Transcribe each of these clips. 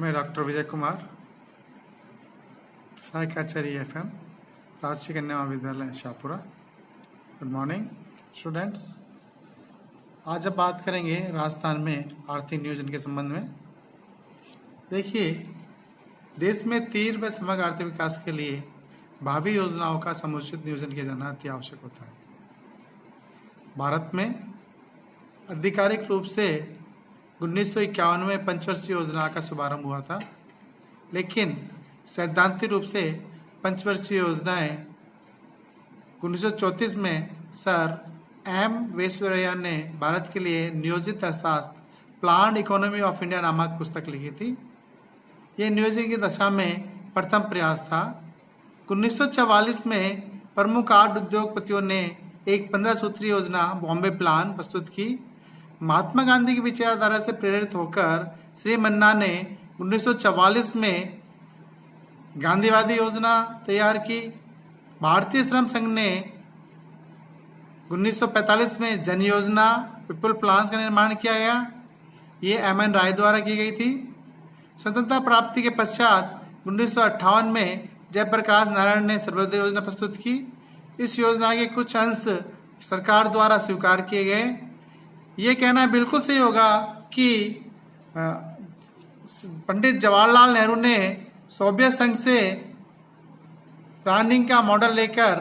मैं डॉक्टर विजय कुमार, सहायक आचार्य FM, राजकीय कन्या महाविद्यालय शाहपुरा। Good morning students. आज अब बात करेंगे राजस्थान में आर्थिक नियोजन के संबंध में। देखिए, देश में तीव्र व समग्र आर्थिक विकास के लिए भावी योजनाओं का समुचित नियोजन किया जाना अति आवश्यक होता है। भारत में आधिकारिक रूप से 1951 में पंचवर्षीय योजना का शुभारंभ हुआ था, लेकिन सैद्धांतिक रूप से पंचवर्षीय योजनाएं 1934 में सर एम विश्वेश्वरैया ने भारत के लिए नियोजित अर्थशास्त्र प्लान्ड इकोनॉमी ऑफ इंडिया नामक पुस्तक लिखी थी। यह नियोजन की दशा में प्रथम प्रयास था। 1944 में प्रमुख 8 उद्योगपतियों ने एक 15 सूत्रीय योजना बॉम्बे प्लान प्रस्तुत की। महात्मा गांधी की विचारधारा से प्रेरित होकर श्री मन्ना ने 1944 में गांधीवादी योजना तैयार की। भारतीय श्रम संघ ने 1945 में जन योजना पीपल प्लान्स का निर्माण किया गया। ये एम.एन. राय द्वारा की गई थी। स्वतंत्रता प्राप्ति के पश्चात 1958 में जयप्रकाश नारायण ने सर्वोदय योजना प्रस्तुत की। इस योजना के कुछ अंश सरकार द्वारा स्वीकार किए गए। ये कहना बिल्कुल सही होगा कि पंडित जवाहरलाल नेहरू ने सोवियत संघ से प्लानिंग का मॉडल लेकर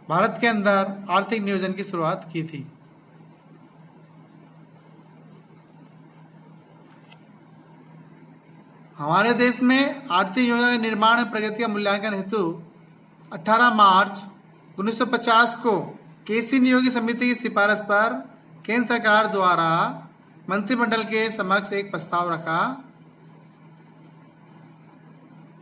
भारत के अंदर आर्थिक नियोजन की शुरुआत की थी। हमारे देश में आर्थिक योजना के निर्माण और प्रगति का मूल्यांकन हेतु 18 मार्च 1950 को केसी नियोगी समिति की सिफारिश पर केंद्र सरकार द्वारा मंत्रिमंडल के समक्ष एक प्रस्ताव रखा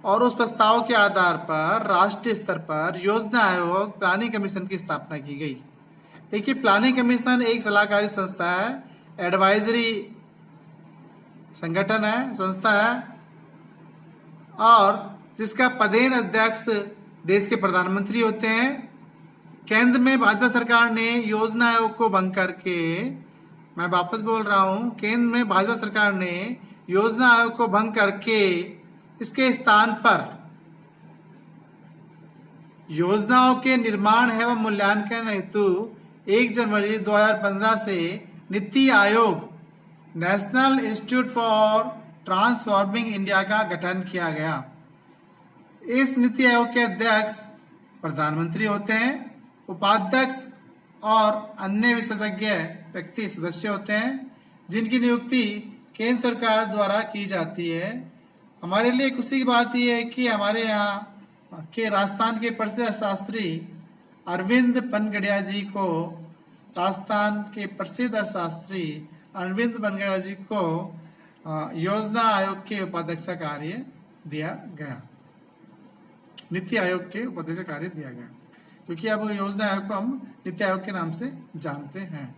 और उस प्रस्ताव के आधार पर राष्ट्रीय स्तर पर योजना आयोग प्लानिंग कमीशन की स्थापना की गई। देखिए, प्लानिंग कमीशन एक सलाहकारी संस्था है, एडवाइजरी संगठन है, संस्था है, और जिसका पदेन अध्यक्ष देश के प्रधानमंत्री होते हैं। केंद्र में भाजपा सरकार ने योजना आयोग को भंग करके, मैं वापस बोल रहा हूं, केंद्र में भाजपा सरकार ने योजना आयोग को भंग करके इसके स्थान पर योजनाओं के निर्माण एवं मूल्यांकन हेतु 1 जनवरी 2015 से NITI Aayog national institute for transforming India का गठन किया गया। इस नीति आयोग के अध्यक्ष प्रधानमंत्री होते हैं। उपाध्यक्ष और अन्य विशेषज्ञ व्यक्ति सदस्य होते हैं, जिनकी नियुक्ति केंद्र सरकार द्वारा की जाती है। हमारे लिए खुशी की बात यह है कि हमारे यहाँ के राजस्थान के प्रसिद्ध शास्त्री अरविंद पनगड़िया जी को योजना आयोग के उपाध्यक्ष का कार्य दिया गया, नीति आयोग के उपाध्यक्ष का कार्य दिया गया, क्योंकि अब योजना आयोग को हम नीति आयोग के नाम से जानते हैं।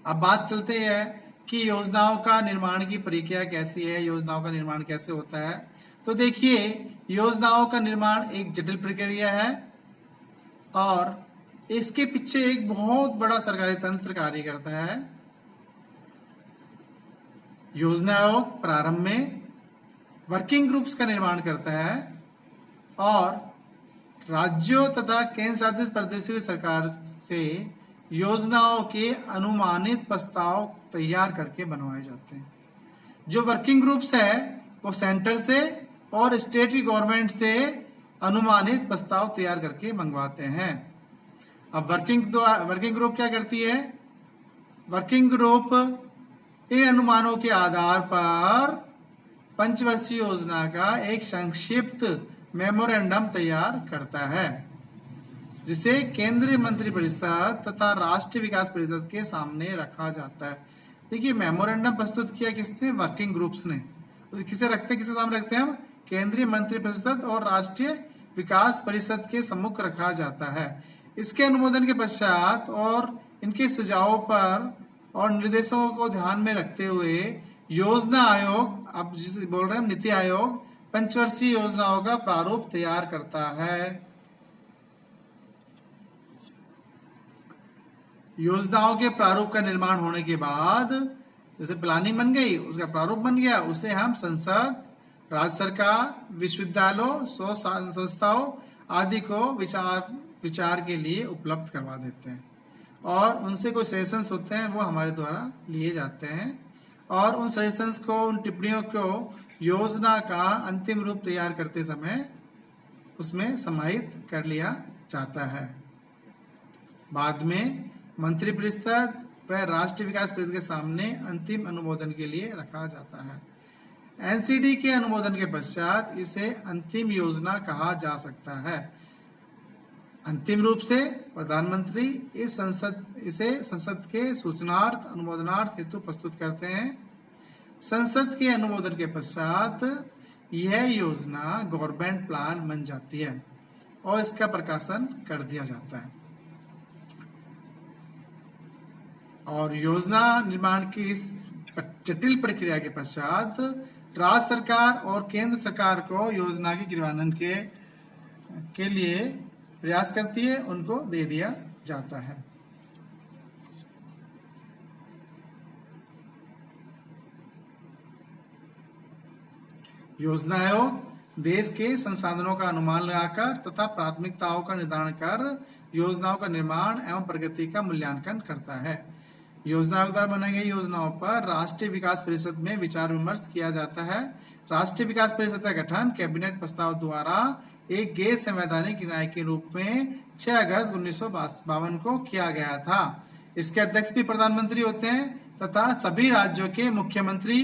अब बात चलते हैं कि योजनाओं का निर्माण की प्रक्रिया कैसी है, योजनाओं का निर्माण कैसे होता है। तो देखिए, योजनाओं का निर्माण एक जटिल प्रक्रिया है और इसके पीछे एक बहुत बड़ा सरकारी तंत्र कार्य करता है। योजना आयोग प्रारंभ में वर्किंग ग्रुप्स का निर्माण करता है और राज्यों तथा केंद्र शासित प्रदेशों की सरकार से योजनाओं के अनुमानित प्रस्ताव तैयार करके बनवाए जाते हैं। जो वर्किंग ग्रुप्स है वो सेंटर से और स्टेट की गवर्नमेंट से अनुमानित प्रस्ताव तैयार करके मंगवाते हैं। अब वर्किंग ग्रुप क्या करती है? वर्किंग ग्रुप इन अनुमानों के आधार पर पंचवर्षीय योजना का एक संक्षिप्त मेमोरेंडम तैयार करता है, जिसे केंद्रीय मंत्रिपरिषद तथा राष्ट्रीय विकास परिषद के सामने रखा जाता है। देखिए, मेमोरेंडम प्रस्तुत किया किसने? वर्किंग ग्रुप्स ने। किसे रखते हैं, किसे सामने रखते हैं हम? केंद्रीय मंत्रिपरिषद और राष्ट्रीय विकास परिषद के सम्मुख रखा जाता है। इसके अनुमोदन के पश्चात और इनके सुझावों पर और निर्देशों को ध्यान में रखते हुए योजना आयोग, अब जिसे बोल रहे हैं नीति आयोग, पंचवर्षीय योजनाओं का प्रारूप तैयार करता है। योजनाओं के प्रारूप का निर्माण होने के बाद जैसे प्लानिंग बन गई, उसका प्रारूप बन गया, उसे हम संसद, राज्य सरकार, विश्वविद्यालयों, शोध संस्थाओं आदि को विचार के लिए उपलब्ध करवा देते हैं और उनसे कोई सजेशंस होते हैं वो हमारे द्वारा लिए जाते हैं और उन सजेशंस को, उन टिप्पणियों को योजना का अंतिम रूप तैयार करते समय उसमें समाहित कर लिया जाता है। बाद में मंत्रिपरिषद व राष्ट्रीय विकास परिषद के सामने अंतिम अनुमोदन के लिए रखा जाता है। एनसीडी के अनुमोदन के पश्चात इसे अंतिम योजना कहा जा सकता है। अंतिम रूप से प्रधानमंत्री इसे संसद के सूचनार्थ, अनुमोदनार्थ हेतु प्रस्तुत करते हैं। संसद के अनुमोदन के पश्चात यह योजना गवर्नमेंट प्लान बन जाती है और इसका प्रकाशन कर दिया जाता है। और योजना निर्माण की इस जटिल प्रक्रिया के पश्चात राज्य सरकार और केंद्र सरकार को योजना के क्रियान्वयन के लिए प्रयास करती है, उनको दे दिया जाता है। योजना आयोग देश के संसाधनों का अनुमान लगाकर तथा प्राथमिकताओं का निर्धारण कर योजनाओं का निर्माण एवं प्रगति का मूल्यांकन करता है। योजना आयोग द्वारा बनाई गई योजनाओं पर राष्ट्रीय विकास परिषद में विचार विमर्श किया जाता है। राष्ट्रीय विकास परिषद का गठन कैबिनेट प्रस्ताव द्वारा एक गैर संवैधानिक न्याय के रूप में 6 अगस्त 1952 को किया गया था। इसके अध्यक्ष भी प्रधानमंत्री होते हैं तथा सभी राज्यों के मुख्यमंत्री,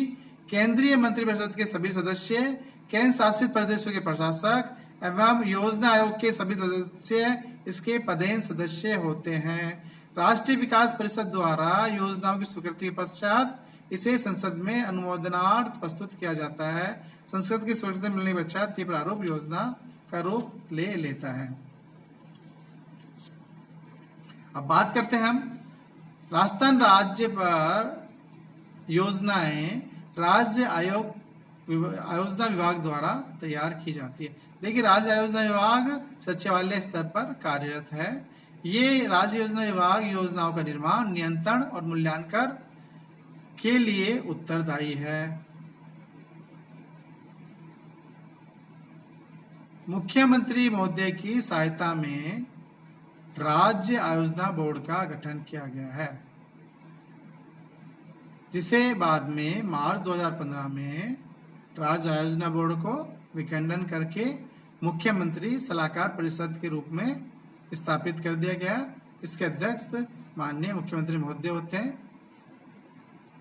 केंद्रीय मंत्रिपरिषद के सभी सदस्य, केंद्र शासित प्रदेशों के प्रशासक एवं योजना आयोग के सभी सदस्य इसके पदेन सदस्य होते हैं। राष्ट्रीय विकास परिषद द्वारा योजनाओं की स्वीकृति के पश्चात इसे संसद में अनुमोदनार्थ प्रस्तुत किया जाता है। संसद की स्वीकृति मिलने के पश्चात ये प्रारूप योजना का रूप ले लेता है। अब बात करते हैं हम राजस्थान राज्य पर योजनाएं राज्य आयोजना विभाग द्वारा तैयार की जाती है। देखिए, राज्य आयोजना विभाग सचिवालय स्तर पर कार्यरत है। ये राज्य योजना विभाग योजनाओं का निर्माण, नियंत्रण और मूल्यांकन के लिए उत्तरदायी है। मुख्यमंत्री महोदय की सहायता में राज्य आयोजना बोर्ड का गठन किया गया है, जिसे बाद में मार्च 2015 में राज्य आयोजना बोर्ड को विखंडन करके मुख्यमंत्री सलाहकार परिषद के रूप में स्थापित कर दिया गया। इसके अध्यक्ष माननीय मुख्यमंत्री महोदय होते हैं।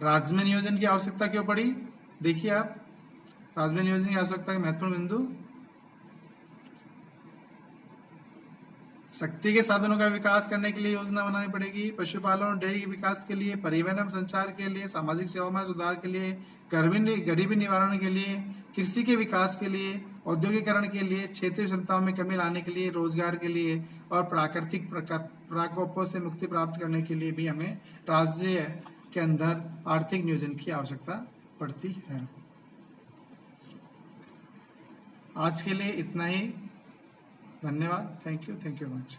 राज्य में नियोजन की आवश्यकता क्यों पड़ी? देखिए आप, राज्य में नियोजन की आवश्यकता के महत्वपूर्ण बिंदु: शक्ति के साधनों का विकास करने के लिए योजना बनानी पड़ेगी, पशुपालन और डेयरी के विकास के लिए, परिवहन एवं संचार के लिए, सामाजिक सेवाओं में सुधार के लिए, गरीबी निवारण के लिए, कृषि के विकास के लिए, औद्योगिकरण के लिए, क्षेत्रीय क्षमताओं में कमी लाने के लिए, रोजगार के लिए और प्राकृतिक प्रकोपों से मुक्ति प्राप्त करने के लिए भी हमें राज्य के अंदर आर्थिक नियोजन की आवश्यकता पड़ती है। आज के लिए इतना ही। धन्यवाद। Thank you much.